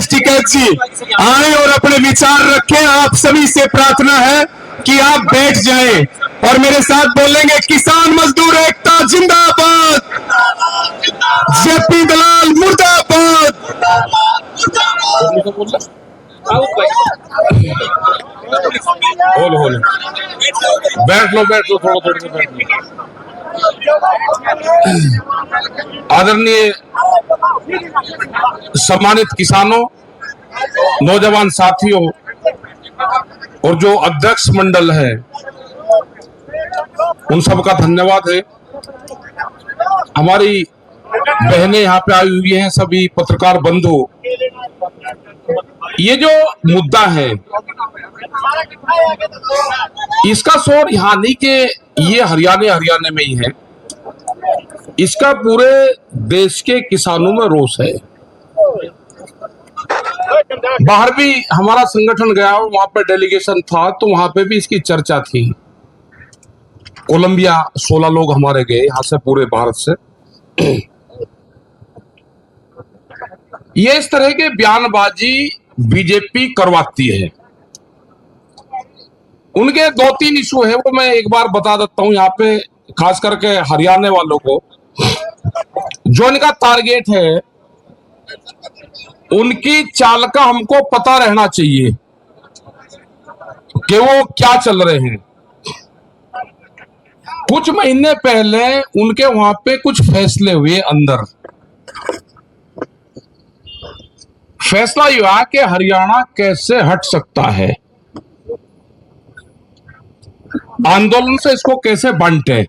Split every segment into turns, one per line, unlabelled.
राजेश टिकैत जी आए और अपने विचार रखें। आप सभी से प्रार्थना है कि आप बैठ जाएं और मेरे साथ बोलेंगे, किसान मजदूर एकता जिंदाबाद, जेपी दलाल मुर्दाबाद।
बोलो बैठ लो थोड़ा देर से बैठ लो। आदरणीय सम्मानित किसानों, नौजवान साथियों और जो अध्यक्ष मंडल है, उन सबका धन्यवाद है। हमारी बहनें यहाँ पे आई हुई हैं, सभी पत्रकार बंधु। ये जो मुद्दा है, इसका शोर यहाँ नहीं कि ये हरियाणा में ही है, इसका पूरे देश के किसानों में रोष है। बाहर भी हमारा संगठन गया, वहां पे डेलीगेशन था, तो वहां पे भी इसकी चर्चा थी। कोलंबिया 16 लोग हमारे गए यहां से, पूरे भारत से। ये इस तरह के बयानबाजी बीजेपी करवाती है। उनके 2-3 इशू है, वो मैं एक बार बता देता हूं यहाँ पे, खास करके हरियाणा वालों को। जो इनका टारगेट है, उनकी चाल का हमको पता रहना चाहिए कि वो क्या चल रहे हैं। कुछ महीने पहले उनके वहां पे कुछ फैसले हुए अंदर। फैसला यह हुआ कि हरियाणा कैसे हट सकता है, आंदोलन से इसको कैसे बांटे।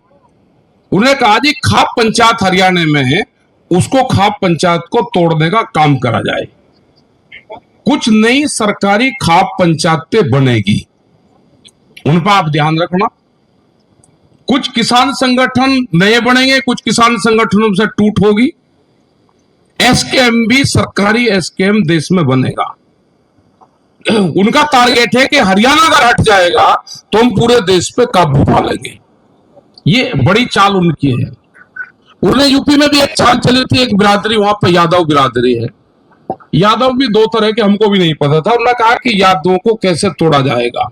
उन्हें कहा जी, खाप पंचायत हरियाणा में है, उसको खाप पंचायत को तोड़ने का काम करा जाए। कुछ नई सरकारी खाप पंचायतें बनेगी, उन पर आप ध्यान रखना। कुछ किसान संगठन नए बनेंगे, कुछ किसान संगठनों से टूट होगी। एसकेएम भी सरकारी एसकेएम देश में बनेगा। उनका टारगेट है कि हरियाणा अगर हट जाएगा तो हम पूरे देश पे काबू पा लेंगे। ये बड़ी चाल उनकी है। उन्हें यूपी में भी एक चाल चली थी, एक बिरादरी वहां पे यादव बिरादरी है। यादव भी 2 तरह के, हमको भी नहीं पता था। उन्होंने कहा कि यादवों को कैसे तोड़ा जाएगा।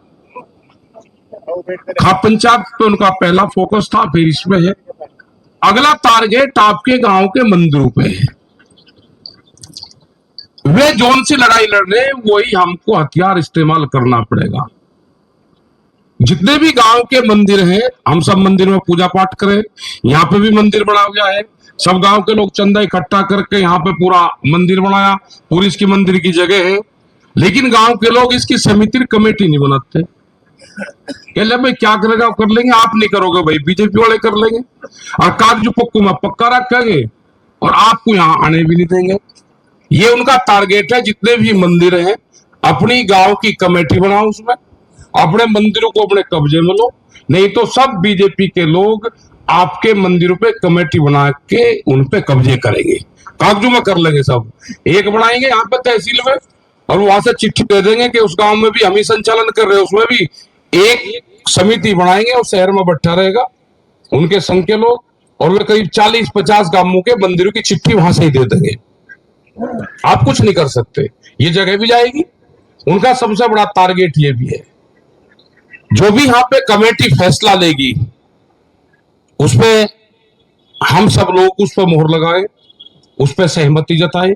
खाप पंचायत पे उनका पहला फोकस था, फिर इसमें है। अगला टारगेट आपके गांव के मंदिरों पे है। वे जोन से लड़ाई लड़ रहे, वही हमको हथियार इस्तेमाल करना पड़ेगा। जितने भी गांव के मंदिर हैं, हम सब मंदिर में पूजा पाठ करें। यहाँ पे भी मंदिर बना हुआ है, सब गांव के लोग चंदा इकट्ठा करके यहाँ पे पूरा मंदिर बनाया, पूरी इसकी मंदिर की जगह है। लेकिन गांव के लोग इसकी समिति कमेटी नहीं बनाते। कहले भाई क्या करेगा, कर लेंगे, आप नहीं करोगे भाई, बीजेपी वाले कर लेंगे। और कागज पक्कू में पक्का रखेंगे और आपको यहाँ आने भी नहीं देंगे। ये उनका टारगेट है। जितने भी मंदिर हैं, अपनी गांव की कमेटी बनाओ, उसमें अपने मंदिरों को अपने कब्जे में लो, नहीं तो सब बीजेपी के लोग आपके मंदिरों पे कमेटी बना के उन पे कब्जे करेंगे। कागजों में कर लेंगे सब। एक बनाएंगे यहाँ पे तहसील में, और वहां से चिट्ठी दे देंगे कि उस गांव में भी हम ही संचालन कर रहे हैं, उसमें भी एक समिति बनाएंगे और शहर में बैठा रहेगा उनके संघ के लोग, और वे करीब 40-50 गांवों के मंदिरों की चिट्ठी वहां से ही दे देंगे। आप कुछ नहीं कर सकते, ये जगह भी जाएगी। उनका सबसे बड़ा टारगेट ये भी है, जो भी यहाँ पे कमेटी फैसला लेगी उसमें हम सब लोग उस पर मोहर लगाए, उस पर सहमति जताए,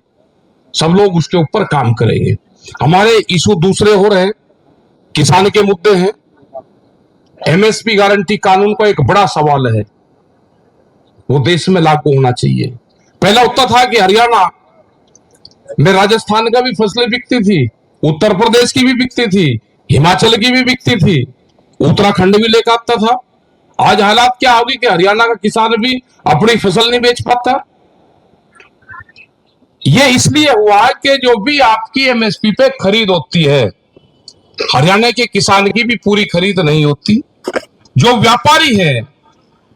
सब लोग उसके ऊपर काम करेंगे। हमारे इशू दूसरे हो रहे हैं, किसान के मुद्दे हैं। एमएसपी गारंटी कानून का एक बड़ा सवाल है, वो देश में लागू होना चाहिए। पहला उत्तर था कि हरियाणा में राजस्थान का भी फसलें बिकती थी, उत्तर प्रदेश की भी बिकती थी, हिमाचल की भी बिकती थी, उत्तराखंड भी लेकर आता था। आज हालात क्या होगी कि हरियाणा का किसान भी अपनी फसल नहीं बेच पाता। ये इसलिए हुआ कि जो भी आपकी एमएसपी पे खरीद होती है, हरियाणा के किसान की भी पूरी खरीद नहीं होती। जो व्यापारी है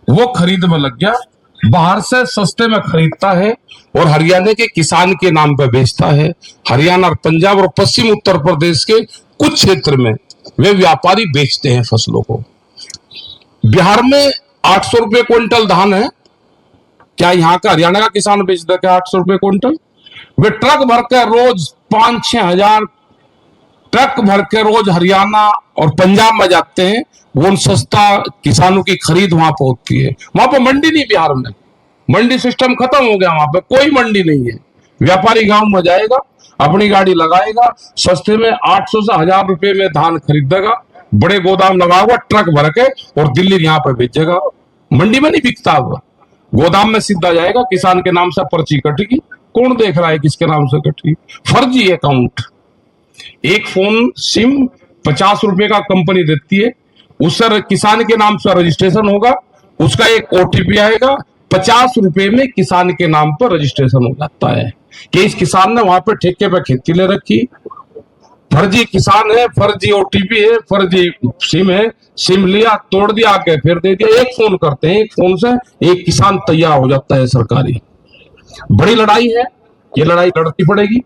वो खरीद में लग गया, बाहर से सस्ते में खरीदता है और हरियाणा के किसान के नाम पर बेचता है। हरियाणा और पंजाब और पश्चिम उत्तर प्रदेश के कुछ क्षेत्र में वे व्यापारी बेचते हैं फसलों को। बिहार में 800 रुपए क्विंटल धान है, क्या यहाँ का हरियाणा का किसान बेचता है क्या 800 रुपए क्विंटल? वे ट्रक भर के रोज 5-6 हजार ट्रक भर के रोज हरियाणा और पंजाब में जाते हैं। वो उन सस्ता किसानों की खरीद वहां पर होती है। वहां पर मंडी नहीं, बिहार में मंडी सिस्टम खत्म हो गया, वहां पे कोई मंडी नहीं है। व्यापारी गांव में जाएगा, अपनी गाड़ी लगाएगा, सस्ते में 800 से 1000 रुपए में धान खरीदेगा, बड़े गोदाम लगा हुआ ट्रक भर के, और दिल्ली यहाँ पे बेचेगा। मंडी में नहीं बिकता हुआ, गोदाम में सीधा जाएगा, किसान के नाम से पर्ची कटेगी। कौन देख रहा है किसके नाम से कटेगी? फर्जी अकाउंट। एक फोन सिम 50 रुपए का कंपनी देती है, उससे किसान के नाम से रजिस्ट्रेशन होगा, उसका एक ओटीपी आएगा, 50 रुपए में किसान के नाम पर रजिस्ट्रेशन हो जाता है कि इस किसान ने वहां पे ठेके पे खेती ले रखी। फर्जी किसान है, फर्जी ओटीपी है, फर्जी सिम है, सिम लिया, तोड़ दिया, आके फिर दे दिया। एक फोन करते हैं, एक फोन से एक किसान तैयार हो जाता है सरकारी। बड़ी लड़ाई है, ये लड़ाई लड़ती पड़ेगी,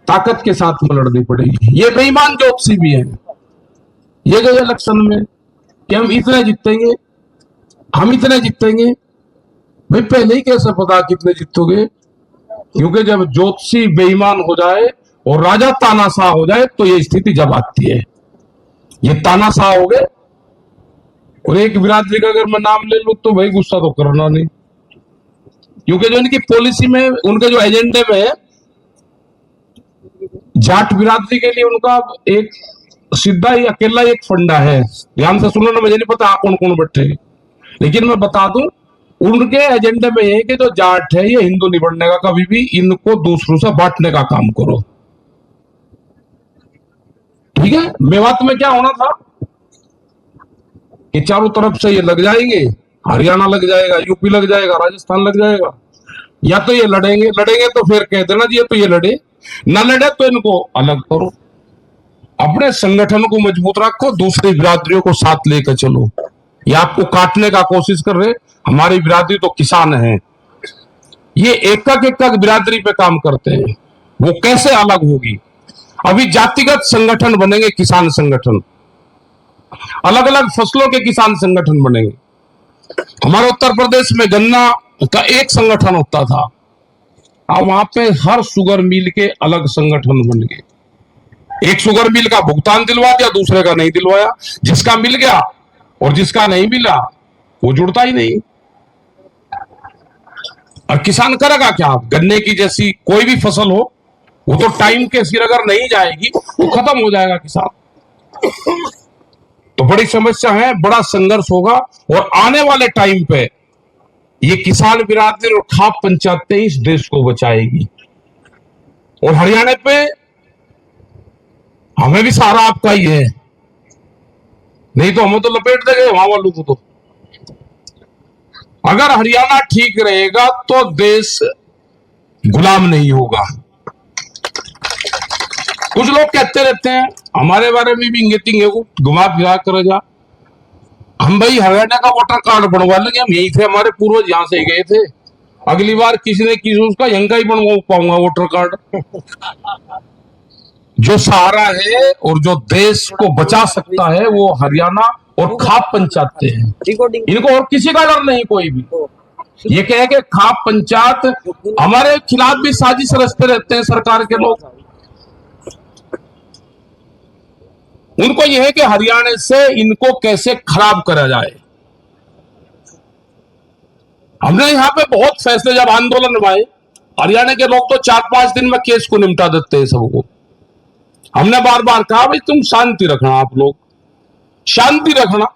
ताकत के साथ में लड़नी पड़ेगी। ये बेईमान ज्योतिषी भी है, ये गए इलेक्शन में कि हम इतने जीतेंगे, हम इतने जीतेंगे। भाई पहले ही कैसे पता कितने जीतोगे? क्योंकि जब ज्योतिषी बेईमान हो जाए और राजा तानाशाह हो जाए तो ये स्थिति जब आती है। ये तानाशाह हो गए, और एक बिरादरी का अगर मैं नाम ले लूं तो भाई गुस्सा तो करना नहीं, क्योंकि जो इनकी पॉलिसी में, उनके जो एजेंडे में है, जाट बिरादरी के लिए उनका एक सीधा ही अकेला एक फंडा है। ध्यान से सुनो ना, मुझे नहीं पता कौन कौन बैठे, लेकिन मैं बता दूं, उनके एजेंडे में है कि जो जाट है ये हिंदू नहीं बनने का कभी भी, इनको दूसरों से बांटने का काम करो। ठीक है, मेवात में क्या होना था कि चारों तरफ से ये लग जाएंगे, हरियाणा लग जाएगा, यूपी लग जाएगा, राजस्थान लग जाएगा। या तो ये लड़ेंगे, लड़ेंगे तो फिर कह देना जी तो ये लड़े, ना लड़े तो इनको अलग करो। अपने संगठन को मजबूत रखो, दूसरी बिरादरियों को साथ लेकर चलो। ये आपको काटने का कोशिश कर रहे, हमारी बिरादरी तो किसान है, ये एक बिरादरी पे काम करते हैं, वो कैसे अलग होगी? अभी जातिगत संगठन बनेंगे, किसान संगठन, अलग अलग फसलों के किसान संगठन बनेंगे। हमारे उत्तर प्रदेश में गन्ना का एक संगठन होता था, अब वहां पे हर शुगर मिल के अलग संगठन बन गए। एक शुगर मिल का भुगतान दिलवा दिया, दूसरे का नहीं दिलवाया। जिसका मिल गया और जिसका नहीं मिला वो जुड़ता ही नहीं। और किसान करेगा क्या? गन्ने की जैसी कोई भी फसल हो, वो तो टाइम के सिर अगर नहीं जाएगी तो खत्म हो जाएगा किसान। तो बड़ी समस्या है, बड़ा संघर्ष होगा, और आने वाले टाइम पे ये किसान बिरादरी और खाप पंचायतें इस देश को बचाएगी। और हरियाणा पे हमें भी सहारा आपका ही है, नहीं तो हमें तो लपेट देंगे वहां वालों को। तो अगर हरियाणा ठीक रहेगा तो देश गुलाम नहीं होगा। कुछ लोग कहते रहते हैं हमारे बारे में भी इंगितिंग है, घुमा फिरा कर जा, हम भाई हरियाणा का वोटर कार्ड बनवा लेंगे, हम यही थे, हमारे पूर्वज यहां से गए थे, अगली बार किसी ने किसी उसका यहीं का ही बनवा पाऊंगा वोटर कार्ड। जो सहारा है और जो देश को बचा सकता है वो हरियाणा और खाप पंचायतें हैं। इनको और किसी का डर नहीं कोई भी। ये कहे कि खाप पंचायत हमारे खिलाफ भी साजिश रचते रहते हैं सरकार के लोग। उनको यह है कि हरियाणा से इनको कैसे खराब करा जाए। हमने यहां पे बहुत फैसले, जब आंदोलन हुए, हरियाणा के लोग तो 4-5 दिन में केस को निपटा देते हैं सबको। हमने बार बार कहा भाई तुम शांति रखना, आप लोग शांति रखना।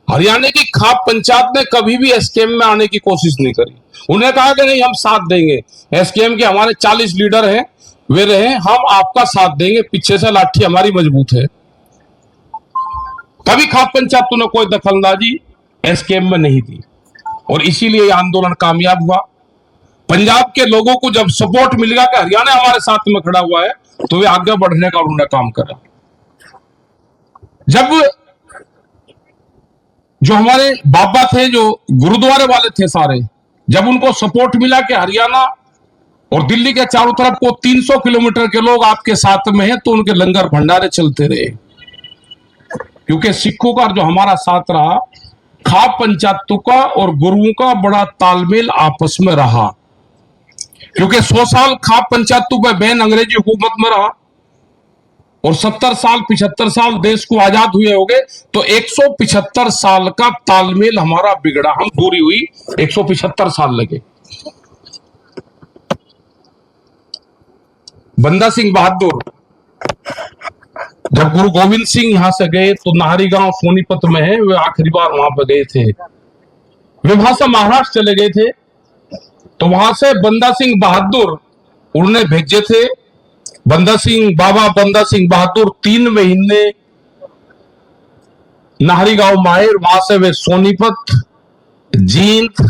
हरियाणा की खाप पंचायत ने कभी भी एसकेएम में आने की कोशिश नहीं करी। उन्हें कहा कि नहीं हम साथ देंगे, एसकेएम के हमारे 40 लीडर हैं, वे रहे, हम आपका साथ देंगे, पीछे से लाठी हमारी मजबूत है। कभी खाप पंचायत ने कोई दखलंदाजी एसकेएम में नहीं दी, और इसीलिए आंदोलन कामयाब हुआ। पंजाब के लोगों को जब सपोर्ट मिल गया कि हरियाणा हमारे साथ में खड़ा हुआ है, तो वे आगे बढ़ने का उन्होंने काम करा। जब जो हमारे बाबा थे, जो गुरुद्वारे वाले थे सारे, जब उनको सपोर्ट मिला कि हरियाणा और दिल्ली के चारों तरफ को 300 किलोमीटर के लोग आपके साथ में हैं, तो उनके लंगर भंडारे चलते रहे। क्योंकि सिखों का जो हमारा साथ रहा, खाप पंचायतों का और गुरुओं का बड़ा तालमेल आपस में रहा। क्योंकि 100 साल खाप पंचायतों पे बैन अंग्रेजी हुकूमत में रहा और 70 साल 75 साल देश को आजाद हुए हो गए, तो 175 साल का तालमेल हमारा बिगड़ा, हम दूरी हुई, 175 साल लगे। बंदा सिंह बहादुर जब गुरु गोविंद सिंह यहां से गए तो नाहरी गांव सोनीपत में है, वे आखिरी बार वहां पर गए थे। वे वहां से महाराष्ट्र चले गए थे, तो वहां से बंदा सिंह बहादुर उन्हें भेजे थे। बाबा बंदा सिंह बहादुर 3 महीने नाहरी गांव माहिर, वहां से वे सोनीपत, जींद,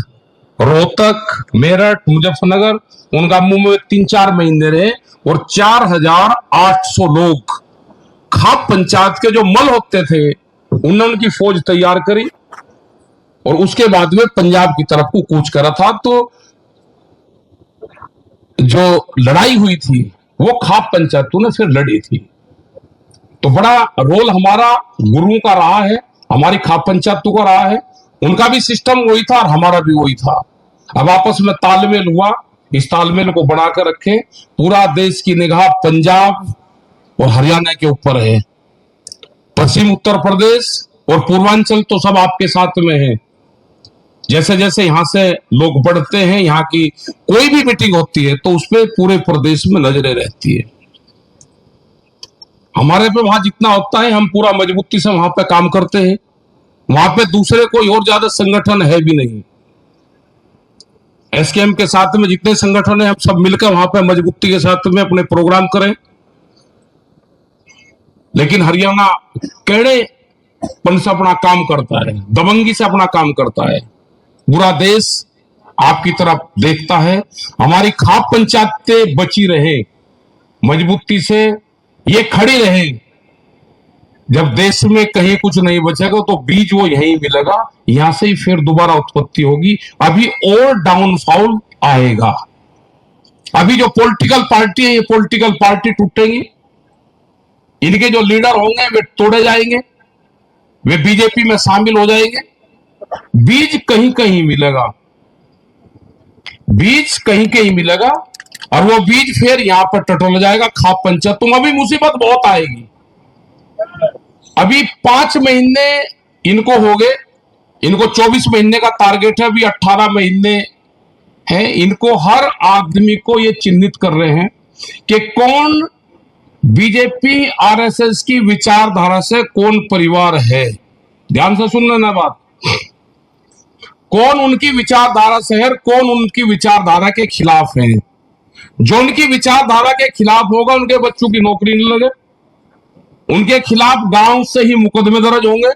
रोहतक, मेरठ, मुजफ्फरनगर, उनका मुंह में 3-4 महीने रहे और 4800 लोग खाप पंचायत के जो मल होते थे उन्होंने उनकी फौज तैयार करी और उसके बाद में पंजाब की तरफ को कूच करा था। तो जो लड़ाई हुई थी वो खाप पंचायतों ने फिर लड़ी थी। तो बड़ा रोल हमारा गुरुओं का रहा है, हमारी खाप पंचायतों का रहा है। उनका भी सिस्टम वही था और हमारा भी वही था। अब आपस में तालमेल हुआ, इस तालमेल को बनाकर रखें। पूरा देश की निगाह पंजाब और हरियाणा के ऊपर है, पश्चिम उत्तर प्रदेश और पूर्वांचल तो सब आपके साथ में है। जैसे जैसे यहां से लोग बढ़ते हैं, यहाँ की कोई भी मीटिंग होती है तो उसपे पूरे प्रदेश में नजरें रहती है। हमारे पे वहां जितना होता है हम पूरा मजबूती से वहां पे काम करते हैं। वहां पे दूसरे कोई और ज्यादा संगठन है भी नहीं। एसकेएम के साथ में जितने संगठन है हम सब मिलकर वहां पे मजबूती के साथ में अपने प्रोग्राम करें। लेकिन हरियाणा कड़ेपन से अपना काम करता है, दबंगी से अपना काम करता है। पूरा देश आपकी तरफ देखता है। हमारी खाप पंचायतें बची रहे, मजबूती से ये खड़ी रहे। जब देश में कहीं कुछ नहीं बचेगा तो बीज वो यहीं मिलेगा, यहां से ही फिर दोबारा उत्पत्ति होगी। अभी और डाउनफॉल आएगा। अभी जो पॉलिटिकल पार्टी है, ये पॉलिटिकल पार्टी टूटेंगी, इनके जो लीडर होंगे वे तोड़े जाएंगे, वे बीजेपी में शामिल हो जाएंगे। बीज कहीं कहीं मिलेगा, बीज कहीं कहीं मिलेगा और वो बीज फिर यहां पर टटोल जाएगा खाप पंचायतों में। अभी मुसीबत बहुत आएगी। अभी 5 महीने इनको हो गए, इनको 24 महीने का टारगेट है, अभी 18 महीने है। इनको हर आदमी को ये चिन्हित कर रहे हैं कि कौन बीजेपी आरएसएस की विचारधारा से कौन परिवार है। ध्यान से सुन लेना बात, कौन उनकी विचारधारा से है, कौन उनकी विचारधारा के खिलाफ है। जो उनकी विचारधारा के खिलाफ होगा उनके बच्चों की नौकरी नहीं लगे, उनके खिलाफ गांव से ही मुकदमे दर्ज होंगे।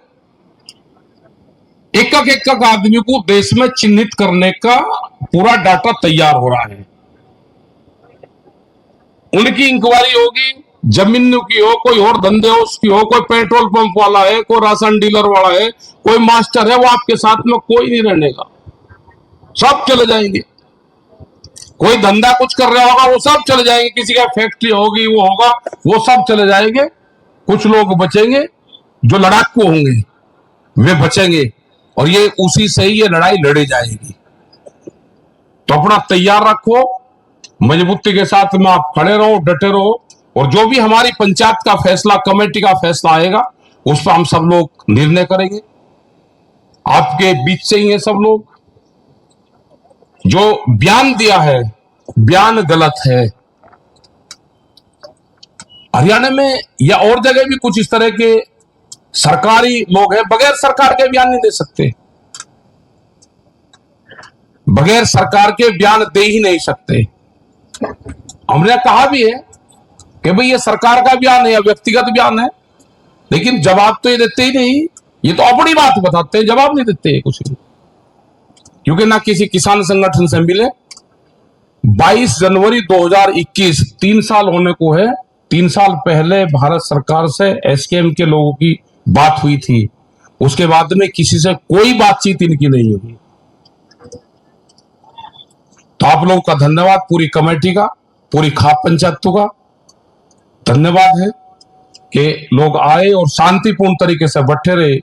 एक आदमी को देश में चिन्हित करने का पूरा डाटा तैयार हो रहा है। उनकी इंक्वायरी होगी, जमीन की हो, कोई और धंधे हो उसकी हो, कोई पेट्रोल पंप वाला है, कोई राशन डीलर वाला है, कोई मास्टर है, वो आपके साथ में कोई नहीं रहने का, सब चले जाएंगे। कोई धंधा कुछ कर रहा होगा वो सब चले जाएंगे, किसी का फैक्ट्री होगी वो होगा, वो सब चले जाएंगे। कुछ लोग बचेंगे, जो लड़ाकू होंगे वे बचेंगे और ये उसी से ही ये लड़ाई लड़ी जाएगी। तो अपना तैयार रखो, मजबूती के साथ में आप खड़े रहो, डटे रहो और जो भी हमारी पंचायत का फैसला, कमेटी का फैसला आएगा उस पर हम सब लोग निर्णय करेंगे। आपके बीच से ही है सब लोग। जो बयान दिया है बयान गलत है। हरियाणा में या और जगह भी कुछ इस तरह के सरकारी लोग हैं, बगैर सरकार के बयान नहीं दे सकते, बगैर सरकार के बयान दे ही नहीं सकते। हमने कहा भी है कि भाई ये सरकार का बयान है या व्यक्तिगत बयान है, लेकिन जवाब तो ये देते ही नहीं। ये तो अपनी बात बताते हैं, जवाब नहीं देते कुछ भी, क्योंकि ना किसी किसान संगठन से मिले। 22 जनवरी 2021 3 साल होने को है। 3 साल पहले भारत सरकार से एसकेएम के लोगों की बात हुई थी, उसके बाद में किसी से कोई बातचीत इनकी नहीं हुई। तो आप लोगों का धन्यवाद, पूरी कमेटी का, पूरी खाप पंचायतों का धन्यवाद है कि लोग आए और शांतिपूर्ण तरीके से बैठे रहे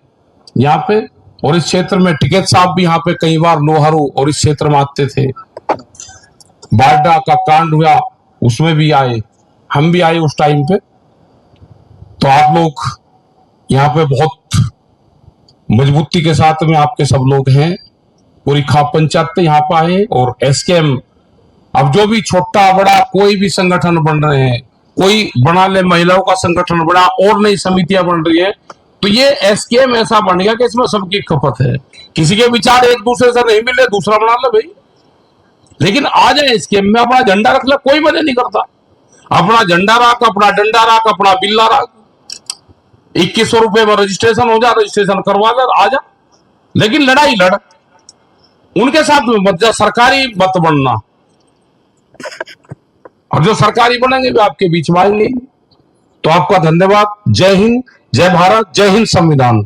यहाँ पे। और इस क्षेत्र में टिकैत साहब भी यहाँ पे कई बार लोहारू और इस क्षेत्र में आते थे। बारडा का कांड हुआ उसमें भी आए, हम भी आए उस टाइम पे। तो आप लोग यहाँ पे बहुत मजबूती के साथ में आपके सब लोग हैं, पूरी खाप पंचायत पे यहाँ पे आए। और एसकेएम अब जो भी छोटा बड़ा कोई भी संगठन बन रहे हैं, कोई बना ले, महिलाओं का संगठन बड़ा और नई समितियां बन रही है, तो ये एसकेएम ऐसा बन गया कि इसमें सबकी खपत है। किसी के विचार एक दूसरे से नहीं मिले, दूसरा बना ले भाई, लेकिन आ जाए एसकेएम में, अपना झंडा रख ले, कोई मजे नहीं करता। अपना झंडा रख, अपना डंडा रख, अपना बिल्ला रख, 2100 रुपए में रजिस्ट्रेशन हो जा, रजिस्ट्रेशन करवा ले, आ जा। लेकिन लड़ाई लड़, उनके साथ में मत जा, सरकारी मत बनना। और जो सरकारी बनेंगे वे आपके बीच में आएंगे। तो आपका धन्यवाद। जय हिंद, जय भारत, जय हिंद संविधान।